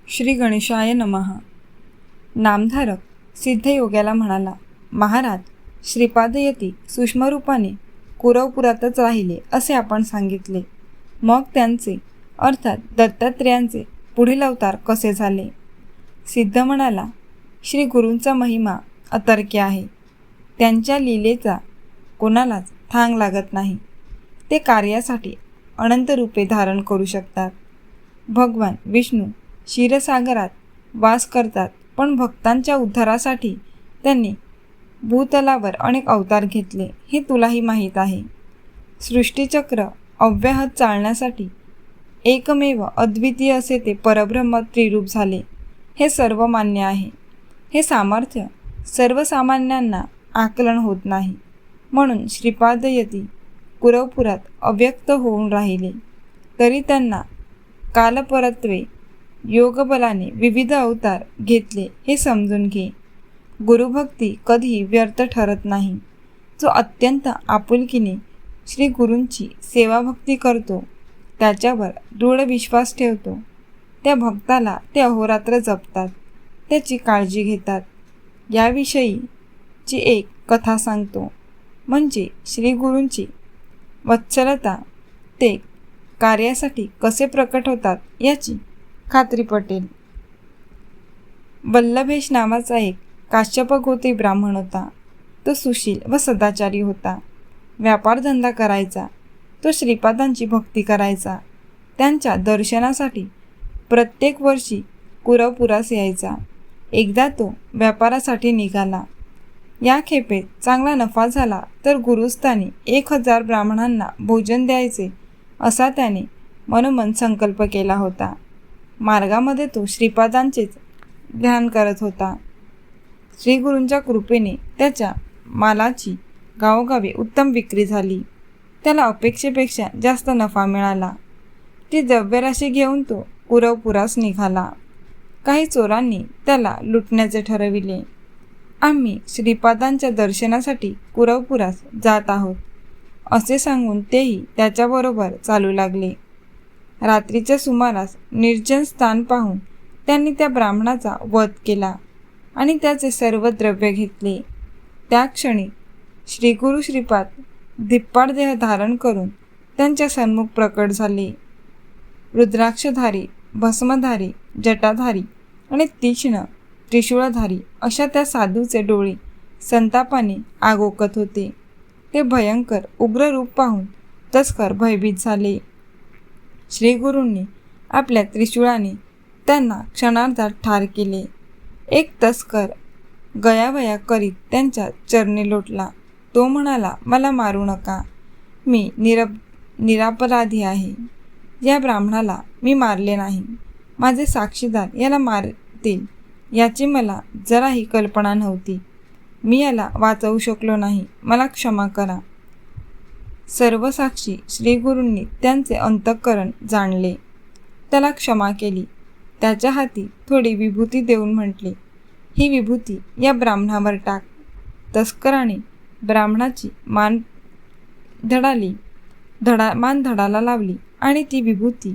श्री गणेशाय नमः. नामधारक सिद्धयोग्याला म्हणाला, महाराज, श्रीपादयती सूक्ष्मरूपाने कुरवपुरातच राहिले असे आपण सांगितले. मग त्यांचे अर्थात दत्तात्रेयांचे पुढील अवतार कसे झाले? सिद्ध म्हणाला, श्री गुरूंचा महिमा अतर्क्य आहे. त्यांच्या लीलेचा कोणालाच थांग लागत नाही. ते कार्यासाठी अनंत रूपे धारण करू शकतात. भगवान विष्णू क्षीरसागरात वास करतात, पण भक्तांच्या उद्धारासाठी त्यांनी भूतलावर अनेक अवतार घेतले, हे तुलाही माहीत आहे. सृष्टीचक्र अव्याहत चालण्यासाठी एकमेव अद्वितीय असे ते परब्रह्म त्रिरूप झाले, हे सर्व मान्य आहे. हे सामर्थ्य सर्वसामान्यांना आकलन होत नाही. म्हणून श्रीपादयती कुरवपुरात अव्यक्त होऊन राहिले, तरी त्यांना कालपरत्वे योगबलाने विविध अवतार घेतले हे समजून घे. गुरुभक्ती कधीही व्यर्थ ठरत नाही. जो अत्यंत आपुलकीने श्री गुरूंची सेवाभक्ती करतो, त्याच्यावर दृढ विश्वास ठेवतो, त्या भक्ताला ते अहोरात्र जपतात, त्याची काळजी घेतात. याविषयीची एक कथा सांगतो, म्हणजे श्री गुरूंची वत्सलता ते कार्यासाठी कसे प्रकट होतात याची खात्री पटेल. वल्लभेश नावाचा एक काश्यपगोत्री ब्राह्मण होता. तो सुशील व सदाचारी होता. व्यापारधंदा करायचा. तो श्रीपादांची भक्ती करायचा. त्यांच्या दर्शनासाठी प्रत्येक वर्षी कुरवपुरास यायचा. एकदा तो व्यापारासाठी निघाला. या खेपेत चांगला नफा झाला तर गुरुस्थानी 1000 ब्राह्मणांना भोजन द्यायचे असा त्याने मनोमन संकल्प केला होता. मार्गामध्ये तो श्रीपादांचेच ध्यान करत होता. श्रीगुरूंच्या कृपेने त्याच्या मालाची गावोगावी उत्तम विक्री झाली. त्याला अपेक्षेपेक्षा जास्त नफा मिळाला. ती द्रव्यराशी घेऊन तो कुरवपुरास निघाला. काही चोरांनी त्याला लुटण्याचे ठरविले. आम्ही श्रीपादांच्या दर्शनासाठी कुरवपुरास जात आहोत असे सांगून तेही त्याच्याबरोबर चालू लागले. रात्रीच्या सुमारास निर्जन स्थान पाहून त्यांनी त्या ब्राह्मणाचा वध केला आणि त्याचे सर्व द्रव्य घेतले. त्या क्षणी श्रीगुरु श्रीपाद धिप्पाड देह धारण करून त्यांच्या सन्मुख प्रकट झाले. रुद्राक्षधारी, भस्मधारी, जटाधारी आणि तीक्ष्ण त्रिशूळधारी अशा त्या साधूचे डोळे संतापाने आगोकत होते. ते भयंकर उग्र रूप पाहून तस्कर भयभीत झाले. श्रीगुरूंनी आपल्या त्रिशूळाने त्यांना क्षणार्धात ठार केले. एक तस्कर गयावया करीत त्यांच्या चरणी लोटला. तो म्हणाला, मला मारू नका, मी निरापराधी आहे. या ब्राह्मणाला मी मारले नाही. माझे साक्षीदार याला मारतील याची मला जराही कल्पना नव्हती. मी याला वाचवू शकलो नाही, मला क्षमा करा. सर्व साक्षी श्रीगुरूंनी त्यांचे अंतःकरण जाणले. त्याला क्षमा केली. त्याच्या हाती थोडी विभूती देऊन म्हटले, ही विभूती या ब्राह्मणावर टाक. तस्कराने ब्राह्मणाची मान धडाला लावली आणि ती विभूती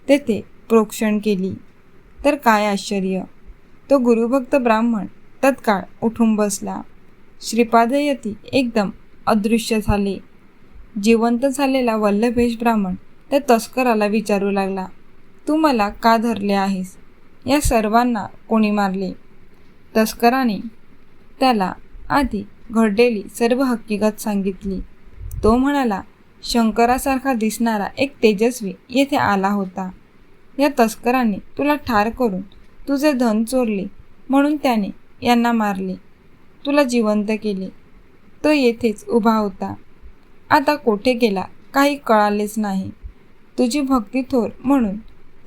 तेथे प्रोक्षण केली. तर काय आश्चर्य! तो गुरुभक्त ब्राह्मण तत्काळ उठून बसला. श्रीपादयती एकदम अदृश्य झाले. जिवंत झालेला वल्लभेश ब्राह्मण त्या तस्कराला विचारू लागला, तू मला का धरले आहेस? या सर्वांना कोणी मारले? तस्कराने त्याला आधी घडलेली सर्व हकीकत सांगितली. तो म्हणाला, शंकरासारखा दिसणारा एक तेजस्वी येथे आला होता. या तस्कराने तुला ठार करून तुझे धन चोरले, म्हणून त्याने यांना मारले, तुला जिवंत केले. तो येथेच उभा होता. आता कोठे गेला काही कळालेच नाही. तुझी भक्ती थोर म्हणून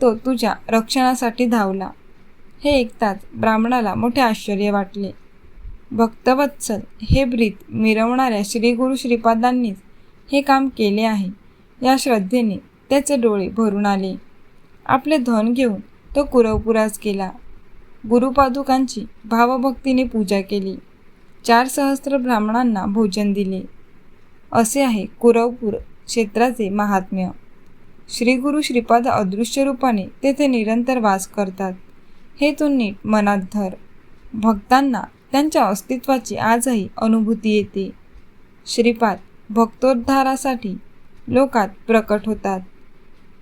तो तुझ्या रक्षणासाठी धावला. हे ऐकताच ब्राह्मणाला मोठे आश्चर्य वाटले. भक्तवत्सल हे ब्रीद मिरवणाऱ्या श्रीगुरु श्रीपादांनीच हे काम केले आहे या श्रद्धेने त्याचे डोळे भरून आले. आपले धन घेऊन तो कुरवपुरास गेला. गुरुपादुकांची भावभक्तीने पूजा केली. 4 सहस्त्र ब्राह्मणांना भोजन दिले. असे आहे कुरवपूर क्षेत्राचे महात्म्य. श्रीगुरु श्रीपाद अदृश्य रूपाने तेथे निरंतर वास करतात. हे तू नीट मनात धर. भक्तांना त्यांच्या अस्तित्वाची आजही अनुभूती येते. श्रीपाद भक्तोद्धारासाठी लोकात प्रकट होतात.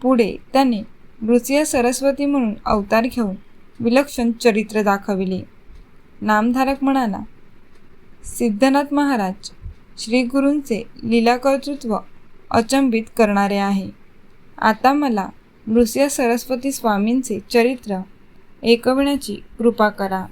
पुढे त्याने नृसिंह सरस्वती म्हणून अवतार घेऊन विलक्षण चरित्र दाखविले. नामधारक म्हणाला, सिद्धनाथ महाराज श्रीगुरूंचे लीलाकर्तृत्व अचंबित करणारे आहे. आता मला नृसिंह सरस्वती स्वामींचे चरित्र ऐकविण्याची कृपा करा.